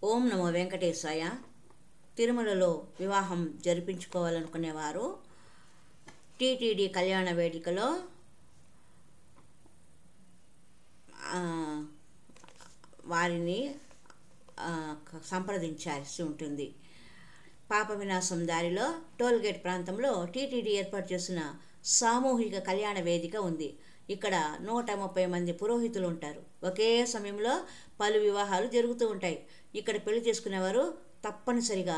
ఓం నమో వెంకటేశాయ. తిరుమలలో వివాహం జరిపించుకోవాలనుకునేవారు టీటీడీ కళ్యాణ వేదికలో వారిని సంప్రదించాల్సి ఉంటుంది. పాప వినాశం దారిలో టోల్గేట్ ప్రాంతంలో టీటీడీ ఏర్పాటు చేసిన సామూహిక కళ్యాణ వేదిక ఉంది. ఇక్కడ 130 మంది పురోహితులు ఉంటారు. ఒకే సమయంలో పలు వివాహాలు జరుగుతూ ఉంటాయి. ఇక్కడ పెళ్లి చేసుకునేవారు తప్పనిసరిగా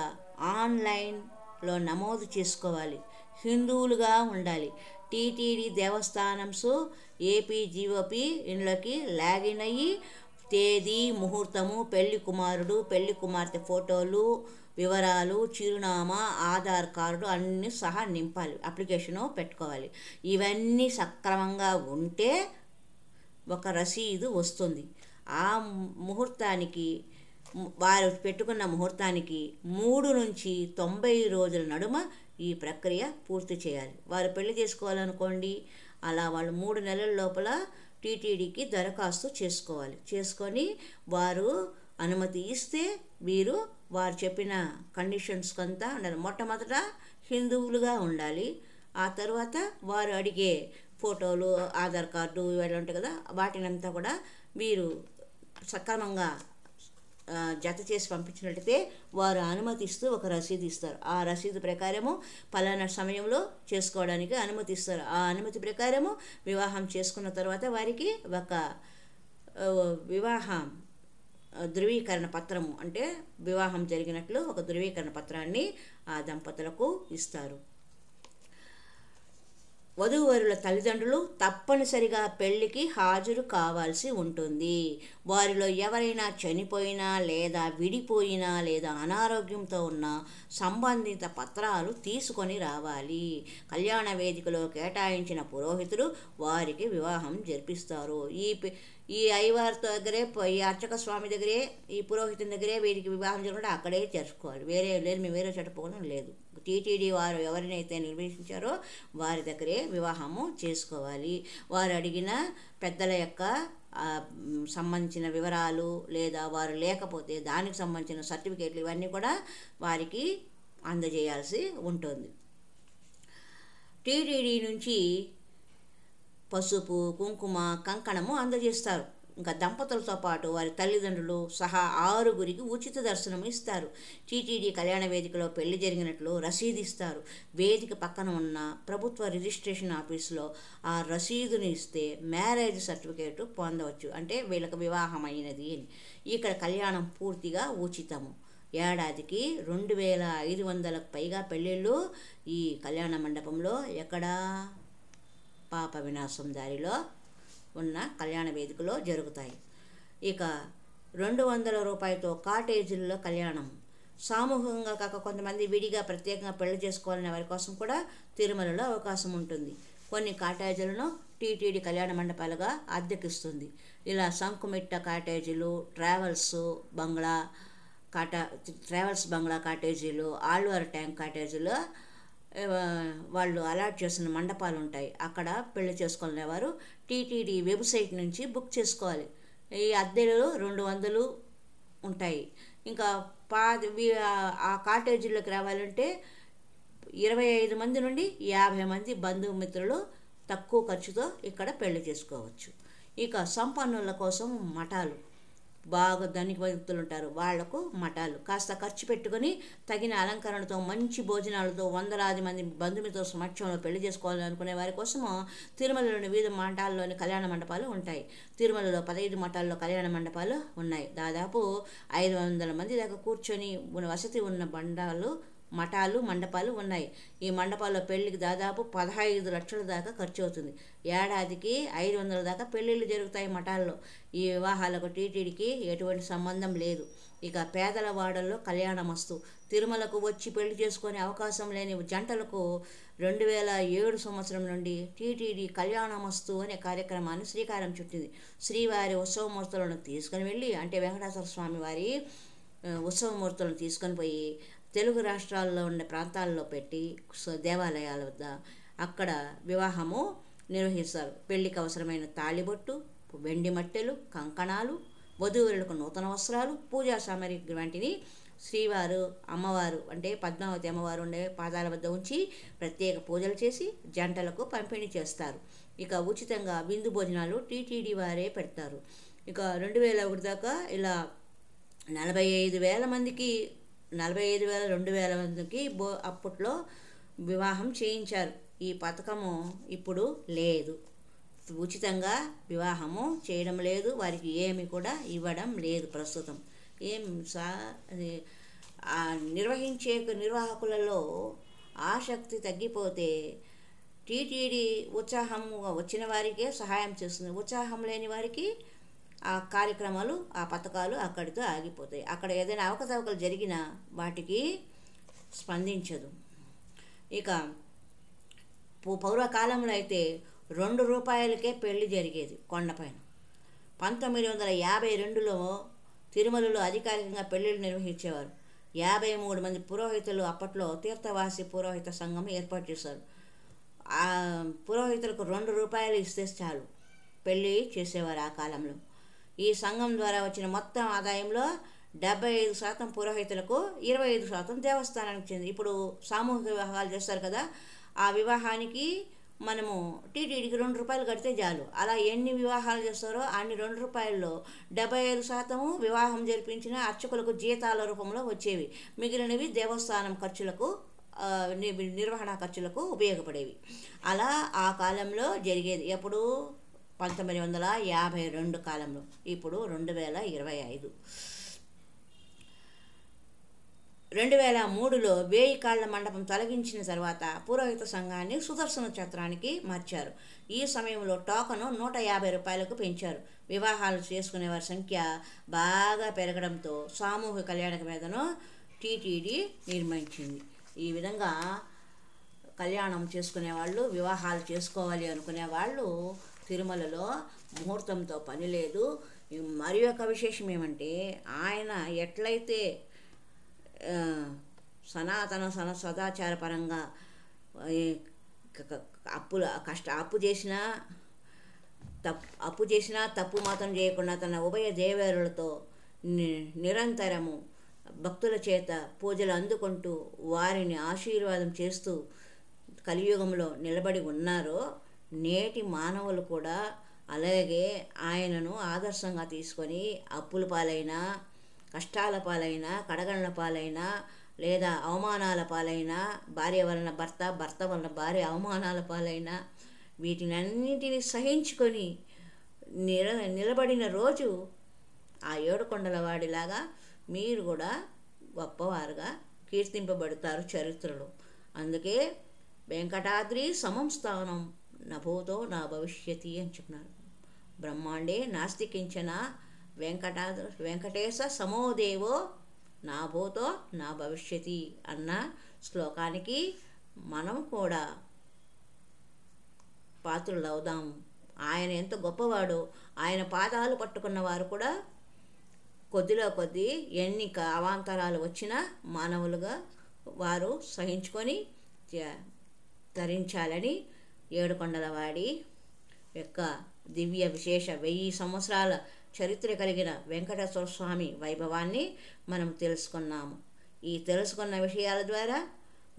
ఆన్లైన్లో నమోదు చేసుకోవాలి. హిందువులుగా ఉండాలి. టీటీడీ దేవస్థానంసు ఏపీజీఓపీ ఇంట్లోకి లాగిన్ అయ్యి తేదీ, ముహూర్తము, పెళ్లి కుమారుడు, పెళ్లి కుమార్తె ఫోటోలు, వివరాలు, చిరునామా, ఆధార్ కార్డు అన్నీ సహా నింపాలి. అప్లికేషను పెట్టుకోవాలి. ఇవన్నీ సక్రమంగా ఉంటే ఒక రసీదు వస్తుంది. ఆ ముహూర్తానికి, వారు పెట్టుకున్న ముహూర్తానికి 3 నుంచి 90 రోజుల నడుమ ఈ ప్రక్రియ పూర్తి చేయాలి. వారు పెళ్లి చేసుకోవాలనుకోండి, అలా వాళ్ళు 3 నెలల లోపల టీటీడీకి దరఖాస్తు చేసుకోవాలి. చేసుకొని వారు అనుమతి ఇస్తే వీరు వారు చెప్పిన కండిషన్స్కి అంతా ఉండాలి. మొట్టమొదట హిందువులుగా ఉండాలి. ఆ తర్వాత వారు అడిగే ఫోటోలు, ఆధార్ కార్డు ఇవన్నీ ఉంటాయి కదా, వాటినంతా కూడా వీరు సక్రమంగా జత చేసి పంపించినట్లయితే వారు అనుమతిస్తూ ఒక రసీదు ఇస్తారు. ఆ రసీదు ప్రకారము పలానా సమయంలో చేసుకోవడానికి అనుమతి ఇస్తారు. ఆ అనుమతి ప్రకారము వివాహం చేసుకున్న తర్వాత వారికి ఒక వివాహం ధృవీకరణ పత్రము, అంటే వివాహం జరిగినట్లు ఒక ధృవీకరణ పత్రాన్ని ఆ దంపతులకు ఇస్తారు. వధూవరుల తల్లిదండ్రులు తప్పనిసరిగా పెళ్లికి హాజరు కావాల్సి ఉంటుంది. వారిలో ఎవరైనా చనిపోయినా లేదా విడిపోయినా లేదా అనారోగ్యంతో ఉన్న సంబంధిత పత్రాలు తీసుకొని రావాలి. కళ్యాణ వేదికలో కేటాయించిన పురోహితుడు వారికి వివాహం జరిపిస్తారు. ఈ అయ్యవారితో దగ్గరే, ఈ అర్చక స్వామి దగ్గరే, ఈ పురోహితుని దగ్గరే వీరికి వివాహం జరుగుతుంటే అక్కడే జరుపుకోవాలి. వేరే లేదు, మేము వేరే చెట్టుకోవడం లేదు. టీటీడీ వారు ఎవరినైతే నిర్వహించారో వారి దగ్గరే వివాహము చేసుకోవాలి. వారు అడిగిన పెద్దల యొక్క సంబంధించిన వివరాలు లేదా వారు లేకపోతే దానికి సంబంధించిన సర్టిఫికేట్లు ఇవన్నీ కూడా వారికి అందజేయాల్సి ఉంటుంది. టీటీడీ నుంచి పసుపు, కుంకుమ, కంకణము అందజేస్తారు. ఇంకా దంపతులతో పాటు వారి తల్లిదండ్రులు సహా 6గురికి ఉచిత దర్శనం ఇస్తారు. టీటీడీ కళ్యాణ వేదికలో పెళ్లి జరిగినట్లు రసీదు ఇస్తారు. వేదిక పక్కన ఉన్న ప్రభుత్వ రిజిస్ట్రేషన్ ఆఫీసులో ఆ రసీదుని ఇస్తే మ్యారేజ్ సర్టిఫికేట్ పొందవచ్చు. అంటే వీళ్ళకి వివాహం అయినది అని. ఇక్కడ కళ్యాణం పూర్తిగా ఉచితము. ఏడాదికి 2500కు పైగా పెళ్ళిళ్ళు ఈ కళ్యాణ మండపంలో, ఎక్కడ పాప వినాశం దారిలో ఉన్న కళ్యాణ వేదికలో జరుగుతాయి. ఇక 200 రూపాయలతో కాటేజీల్లో కళ్యాణం. సామూహికంగా కాక కొంతమంది విడిగా ప్రత్యేకంగా పెళ్లి చేసుకోవాలనే వారి కోసం కూడా తిరుమలలో అవకాశం ఉంటుంది. కొన్ని కాటేజీలను టీటీడీ కళ్యాణ మండపాలుగా అద్దెకిస్తుంది. ఇలా శంకుమిట్ట కాటేజీలు, ట్రావెల్స్ బంగ్లా కాటేజీలు, ఆళ్వార్ ట్యాంక్ కాటేజీలు వాళ్ళు అలాట్ చేసిన మండపాలు ఉంటాయి. అక్కడ పెళ్లి చేసుకోవాలనేవారు టీటీడీ వెబ్సైట్ నుంచి బుక్ చేసుకోవాలి. ఈ అద్దెలు 200 ఉంటాయి. ఇంకా ఆ కాటేజీలోకి రావాలంటే 25 మంది నుండి 50 మంది బంధుమిత్రులు తక్కువ ఖర్చుతో ఇక్కడ పెళ్లి చేసుకోవచ్చు. ఇక సంపన్నుల కోసం మఠాలు, బాగా ధనిక వ్యక్తులు ఉంటారు, వాళ్లకు మఠాలు కాస్త ఖర్చు పెట్టుకొని తగిన అలంకరణతో మంచి భోజనాలతో వందలాది మంది బంధుమిత్రుల సమక్షంలో పెళ్లి చేసుకోవాలని అనుకునే వారి కోసము తిరుమలలోని వివిధ మఠాల్లోని కళ్యాణ మండపాలు ఉంటాయి. తిరుమలలో 15 మఠాల్లో కళ్యాణ మండపాలు ఉన్నాయి. దాదాపు 500 మంది దాకా కూర్చొని వసతి ఉన్న మఠాలు, మండపాలు ఉన్నాయి. ఈ మండపాల్లో పెళ్లికి దాదాపు 15 లక్షల దాకా ఖర్చు అవుతుంది. ఏడాదికి 500 దాకా పెళ్లిళ్ళు జరుగుతాయి మఠాల్లో. ఈ వివాహాలకు టీటీడీకి ఎటువంటి సంబంధం లేదు. ఇక పేదల వాడల్లో కళ్యాణమస్తు. తిరుమలకు వచ్చి పెళ్లి చేసుకునే అవకాశం లేని జంటలకు 2007 సంవత్సరం నుండి టీటీడీ కళ్యాణమస్తు అనే కార్యక్రమాన్ని శ్రీకారం చుట్టింది. శ్రీవారి ఉత్సవమూర్తులను తీసుకుని వెళ్ళి, అంటే వెంకటేశ్వర స్వామి వారి ఉత్సవమూర్తులను తీసుకొని పోయి తెలుగు రాష్ట్రాల్లో ఉండే ప్రాంతాల్లో పెట్టి దేవాలయాల వద్ద అక్కడ వివాహము నిర్వహిస్తారు. పెళ్లికి అవసరమైన తాళిబొట్టు, వెండి మట్టెలు, కంకణాలు, వధూవరులకు నూతన వస్త్రాలు, పూజా సామగ్రి వంటిని శ్రీవారు అమ్మవారు అంటే పద్మావతి అమ్మవారు ఉండే పాదాల వద్ద ఉంచి ప్రత్యేక పూజలు చేసి జంటలకు పంపిణీ చేస్తారు. ఇక ఉచితంగా విందు భోజనాలు టీటీడీ వారే పెడతారు. ఇక 2001 దాకా ఇలా 45,000 మందికి 45,000 మందికి అప్పట్లో వివాహం చేయించారు. ఈ పథకము ఇప్పుడు లేదు. ఉచితంగా వివాహము చేయడం లేదు, వారికి ఏమి కూడా ఇవ్వడం లేదు ప్రస్తుతం. నిర్వహించే నిర్వాహకులలో ఆసక్తి తగ్గిపోతే టీటీడీ ఉత్సాహంగా వచ్చిన వారికే సహాయం చేస్తుంది. ఉత్సాహం లేని వారికి ఆ కార్యక్రమాలు ఆ పథకాలు అక్కడితో ఆగిపోతాయి. అక్కడ ఏదైనా అవకతవకలు జరిగినా వాటికి స్పందించదు. ఇక పూర్వకాలంలో అయితే ₹2కే పెళ్లి జరిగేది కొండపైన. 1952లో తిరుమలలో అధికారికంగా పెళ్లిళ్ళు నిర్వహించేవారు. 53 మంది పురోహితులు అప్పట్లో తీర్థవాసి పురోహిత సంఘం ఏర్పాటు చేశారు. ఆ పురోహితులకు ₹2 ఇస్తే చాలు పెళ్ళి చేసేవారు ఆ కాలంలో. ఈ సంఘం ద్వారా వచ్చిన మొత్తం ఆదాయంలో 75% పురోహితులకు, 25% దేవస్థానానికి చెంది. ఇప్పుడు సామూహిక వివాహాలు చేస్తారు కదా, ఆ వివాహానికి మనము టీటీడీకి ₹2 కడితే చాలు. అలా ఎన్ని వివాహాలు చేస్తారో అన్ని ₹2లో 75% వివాహం జరిపించిన అర్చకులకు జీతాల రూపంలో వచ్చేవి. మిగిలినవి దేవస్థానం ఖర్చులకు, నిర్వహణ ఖర్చులకు ఉపయోగపడేవి. అలా ఆ కాలంలో జరిగేది. ఎప్పుడు 1952 కాలంలో. ఇప్పుడు 2025. 2003లో 1000 కాళ్ల మండపం తొలగించిన తర్వాత పురోహిత సంఘాన్ని సుదర్శన ఛత్రానికి మార్చారు. ఈ సమయంలో టోకను ₹150కు పెంచారు. వివాహాలు చేసుకునేవారి సంఖ్య బాగా పెరగడంతో సామూహిక కళ్యాణ వేదను టీటీడీ నిర్మించింది. ఈ విధంగా కళ్యాణం చేసుకునేవాళ్ళు, వివాహాలు చేసుకోవాలి అనుకునే వాళ్ళు తిరుమలలో ముహూర్తంతో పని లేదు. మరి ఒక విశేషం ఏమంటే, ఆయన ఎట్లయితే సనాతన సదాచారపరంగా అప్పు చేసినా తప్పు మాత్రం చేయకుండా తన ఉభయ దేవేరులతో నిరంతరము భక్తుల చేత పూజలు అందుకుంటూ వారిని ఆశీర్వాదం చేస్తూ కలియుగంలో నిలబడి ఉన్నారో, నేటి మానవులు కూడా అలాగే ఆయనను ఆదర్శంగా తీసుకొని అప్పుల పాలైనా, కష్టాల పాలైనా, కడగండ్ల పాలైనా, లేదా అవమానాల పాలైనా, భార్య వలన భర్త, భర్త వలన భార్య అవమానాల పాలైనా, వీటినన్నింటినీ సహించుకొని నిలబడిన రోజు ఆ ఏడుకొండల వాడిలాగా మీరు కూడా గొప్పవారుగా కీర్తింపబడతారు చరిత్రలో. అందుకే వెంకటాద్రి సమం స్థానం నభూతో నా భవిష్యతి అని చెప్పినారు. బ్రహ్మాండే నాస్తి కించన వెంకటేశ సమోదేవో నా భూతో నా భవిష్యతి అన్న శ్లోకానికి మనం కూడా పాత్రులవుదాము. ఆయన ఎంత గొప్పవాడో, ఆయన పాదాలు పట్టుకున్న వారు కూడా కొద్దిలో కొద్ది ఎన్ని అవాంతరాలు వచ్చినా మానవులుగా వారు సహించుకొని ధరించాలని ఏడుకొండలవాడి యొక్క దివ్య విశేష 1000 సంవత్సరాల చరిత్ర కలిగిన వెంకటేశ్వర స్వామి వైభవాన్ని మనం తెలుసుకున్నాము. ఈ తెలుసుకున్న విషయాల ద్వారా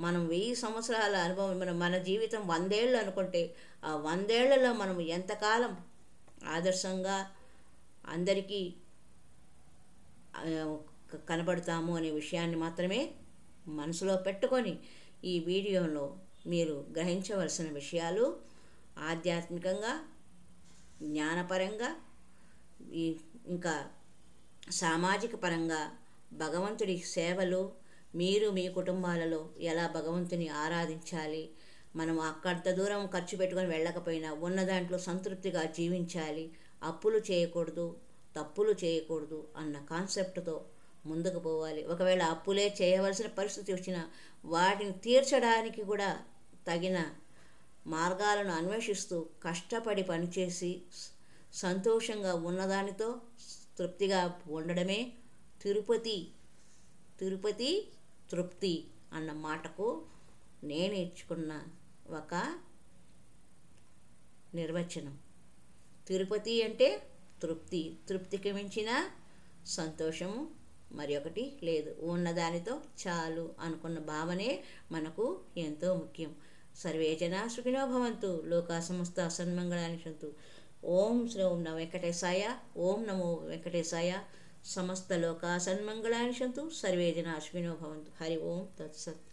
మనం 1000 సంవత్సరాల అనుభవం, మన జీవితం 100 ఏళ్ళు అనుకుంటే ఆ 100 ఏళ్లలో మనం ఎంతకాలం ఆదర్శంగా అందరికీ కనబడతాము అనే విషయాన్ని మాత్రమే మనసులో పెట్టుకొని ఈ వీడియోలో మీరు గ్రహించవలసిన విషయాలు ఆధ్యాత్మికంగా, జ్ఞానపరంగా, ఇంకా సామాజిక పరంగా భగవంతుడి సేవలు, మీరు మీ కుటుంబాలలో ఎలా భగవంతుని ఆరాధించాలి, మనం అక్కడంత దూరం ఖర్చు పెట్టుకొని వెళ్ళకపోయినా ఉన్న దాంట్లో సంతృప్తిగా జీవించాలి, అప్పులు చేయకూడదు, తప్పులు చేయకూడదు అన్న కాన్సెప్ట్తో ముందుకు పోవాలి. ఒకవేళ అప్పులే చేయవలసిన పరిస్థితి వచ్చినా వాటిని తీర్చడానికి కూడా తగిన మార్గాలను అన్వేషిస్తూ కష్టపడి పనిచేసి సంతోషంగా ఉన్నదానితో తృప్తిగా ఉండడమే తిరుపతి తృప్తి అన్న మాటకు నేను ఇచ్చుకున్న ఒక నిర్వచనం. తిరుపతి అంటే తృప్తికి మించిన సంతోషము మరి ఒకటి లేదు. ఉన్నదానితో చాలు అనుకున్న భావనే మనకు ఎంతో ముఖ్యం. సర్వే జనా సుఖినో భవంతు, లోకా సమస్త సన్మంగళాని సంతు. ఓం శ్రీ నమో వెంకటేశాయ. ఓం నమో వెంకటేశాయ. సమస్త లోకా సన్మంగళాని సంతు. సర్వే జనా సుఖినో భవంతు. హరి ఓం తత్సత్.